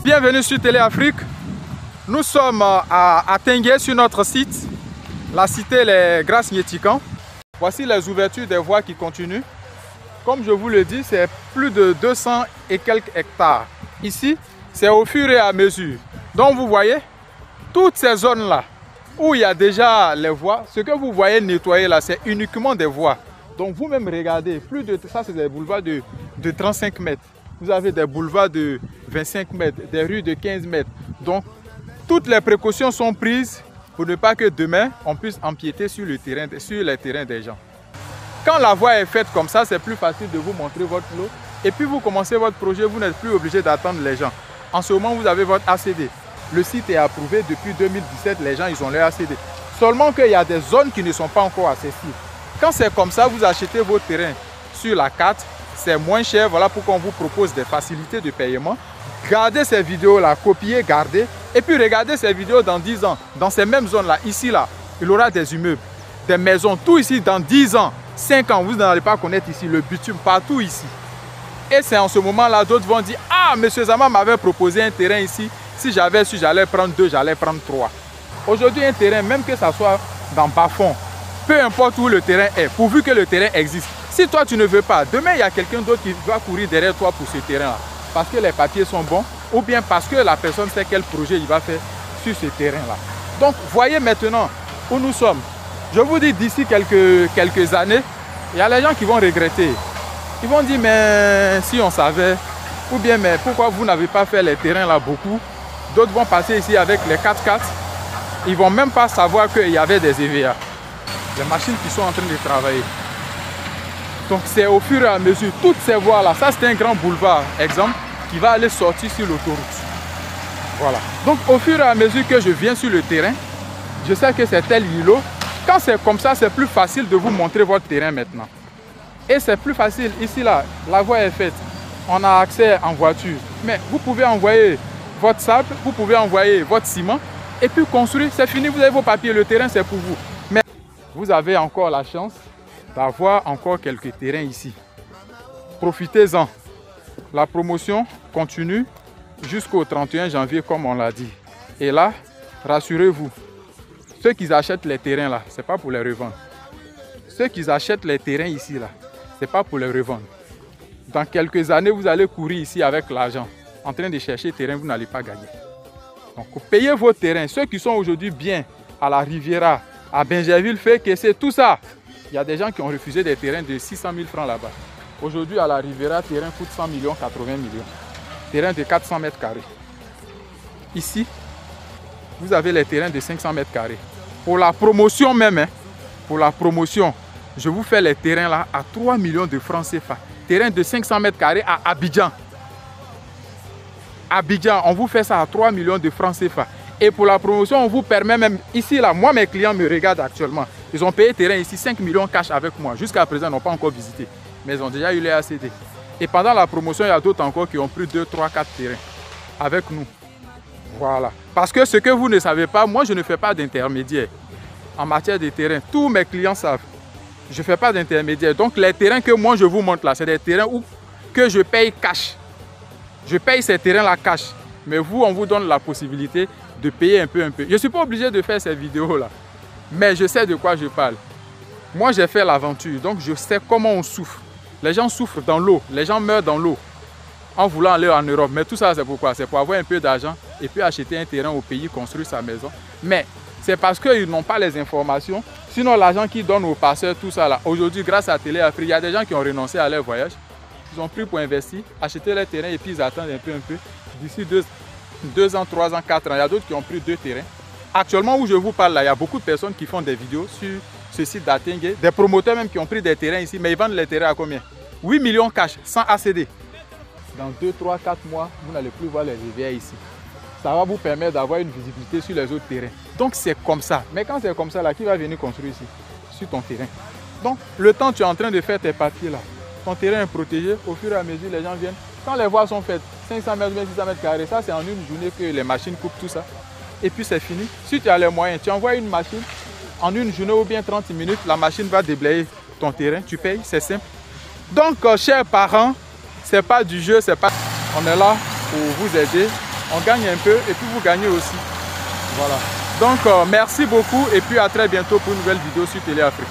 Bienvenue sur Télé Afrique. Nous sommes à Tengue sur notre site, la cité Les Grasses-Nyetikan. Voici les ouvertures des voies qui continuent. Comme je vous le dis, c'est plus de 200 et quelques hectares. Ici, c'est au fur et à mesure. Donc vous voyez, toutes ces zones-là, où il y a déjà les voies, ce que vous voyez nettoyer là, c'est uniquement des voies. Donc vous-même regardez, plus de ça, c'est des boulevards de 35 mètres. Vous avez des boulevards de 25 mètres, des rues de 15 mètres. Donc, toutes les précautions sont prises pour ne pas que demain, on puisse empiéter sur les terrains des gens. Quand la voie est faite comme ça, c'est plus facile de vous montrer votre lot. Et puis vous commencez votre projet, vous n'êtes plus obligé d'attendre les gens. En ce moment, vous avez votre ACD. Le site est approuvé depuis 2017, les gens ils ont leur ACD. Seulement qu'il y a des zones qui ne sont pas encore accessibles. Quand c'est comme ça, vous achetez vos terrains sur la carte, c'est moins cher, voilà pourquoi on vous propose des facilités de paiement. Gardez ces vidéos-là, copiez, gardez, et puis regardez ces vidéos dans 10 ans. Dans ces mêmes zones-là, ici, là, il y aura des immeubles, des maisons, tout ici, dans 10 ans, 5 ans, vous n'allez pas connaître ici le bitume, partout ici. Et c'est en ce moment-là, d'autres vont dire, ah, M. Zama m'avait proposé un terrain ici, si j'avais su, j'allais prendre 2, j'allais prendre 3. Aujourd'hui, un terrain, même que ça soit dans bas-fond, peu importe où le terrain est, pourvu que le terrain existe. Si toi tu ne veux pas, demain il y a quelqu'un d'autre qui va courir derrière toi pour ce terrain-là. Parce que les papiers sont bons ou bien parce que la personne sait quel projet il va faire sur ce terrain-là. Donc voyez maintenant où nous sommes. Je vous dis d'ici quelques années, il y a les gens qui vont regretter. Ils vont dire mais si on savait, ou bien mais pourquoi vous n'avez pas fait les terrains là beaucoup. D'autres vont passer ici avec les 4x4. Ils ne vont même pas savoir qu'il y avait des EVA. Les machines qui sont en train de travailler. Donc c'est au fur et à mesure, toutes ces voies-là, ça c'est un grand boulevard, exemple, qui va aller sortir sur l'autoroute. Voilà. Donc au fur et à mesure que je viens sur le terrain, je sais que c'est tel îlot. Quand c'est comme ça, c'est plus facile de vous montrer votre terrain maintenant. Et c'est plus facile, ici là, la voie est faite. On a accès en voiture. Mais vous pouvez envoyer votre sable, vous pouvez envoyer votre ciment, et puis construire, c'est fini, vous avez vos papiers, le terrain c'est pour vous. Mais vous avez encore la chance d'avoir encore quelques terrains ici. Profitez-en. La promotion continue jusqu'au 31 janvier comme on l'a dit. Et là, rassurez-vous, ceux qui achètent les terrains là, ce n'est pas pour les revendre. Ceux qui achètent les terrains ici là, ce n'est pas pour les revendre. Dans quelques années, vous allez courir ici avec l'argent. En train de chercher terrain, vous n'allez pas gagner. Donc payez vos terrains. Ceux qui sont aujourd'hui bien à la Riviera, à Benjerville, Fekese, tout ça. Il y a des gens qui ont refusé des terrains de 600 000 francs là-bas. Aujourd'hui, à la Riviera, terrain coûte 100 millions, 80 millions. Terrain de 400 mètres carrés. Ici, vous avez les terrains de 500 mètres carrés. Pour la promotion même, hein, pour la promotion, je vous fais les terrains là à 3 millions de francs CFA. Terrain de 500 mètres carrés à Abidjan. Abidjan, on vous fait ça à 3 millions de francs CFA. Et pour la promotion, on vous permet même, ici là, moi mes clients me regardent actuellement. Ils ont payé terrain ici 5 millions cash avec moi. Jusqu'à présent, ils n'ont pas encore visité. Mais ils ont déjà eu les ACD. Et pendant la promotion, il y a d'autres encore qui ont pris 2, 3, 4 terrains avec nous. Voilà. Parce que ce que vous ne savez pas, moi je ne fais pas d'intermédiaire en matière de terrain. Tous mes clients savent. Je ne fais pas d'intermédiaire. Donc les terrains que moi je vous montre là, c'est des terrains où que je paye cash. Je paye ces terrains-là cash. Mais vous, on vous donne la possibilité de payer un peu. Je ne suis pas obligé de faire ces vidéos-là. Mais je sais de quoi je parle. Moi, j'ai fait l'aventure. Donc, je sais comment on souffre. Les gens souffrent dans l'eau. Les gens meurent dans l'eau. En voulant aller en Europe. Mais tout ça, c'est pourquoi? C'est pour avoir un peu d'argent et puis acheter un terrain au pays, construire sa maison. Mais c'est parce qu'ils n'ont pas les informations. Sinon, l'argent qu'ils donnent aux passeurs, tout ça là. Aujourd'hui, grâce à Télé Afrique, il y a des gens qui ont renoncé à leur voyage. Ils ont pris pour investir, acheter leur terrain et puis ils attendent un peu. D'ici 2 ans, 3 ans, 4 ans, il y a d'autres qui ont pris 2 terrains. Actuellement où je vous parle là, il y a beaucoup de personnes qui font des vidéos sur ce site d'Atengue. Des promoteurs même qui ont pris des terrains ici, mais ils vendent les terrains à combien? 8 millions cash, sans ACD. Dans 2, 3, 4 mois, vous n'allez plus voir les rivières ici. Ça va vous permettre d'avoir une visibilité sur les autres terrains. Donc c'est comme ça. Mais quand c'est comme ça, là, qui va venir construire ici? Sur ton terrain. Donc le temps tu es en train de faire tes papiers là, ton terrain est protégé, au fur et à mesure les gens viennent. Quand les voies sont faites, 500 mètres, 600 mètres carrés, ça c'est en une journée que les machines coupent tout ça. Et puis c'est fini. Si tu as les moyens, tu envoies une machine, en une journée ou bien 30 minutes, la machine va déblayer ton terrain, tu payes, c'est simple. Donc chers parents, c'est pas du jeu, c'est pas... On est là pour vous aider. On gagne un peu et puis vous gagnez aussi. Voilà. Donc, merci beaucoup et puis à très bientôt pour une nouvelle vidéo sur Télé Afrique.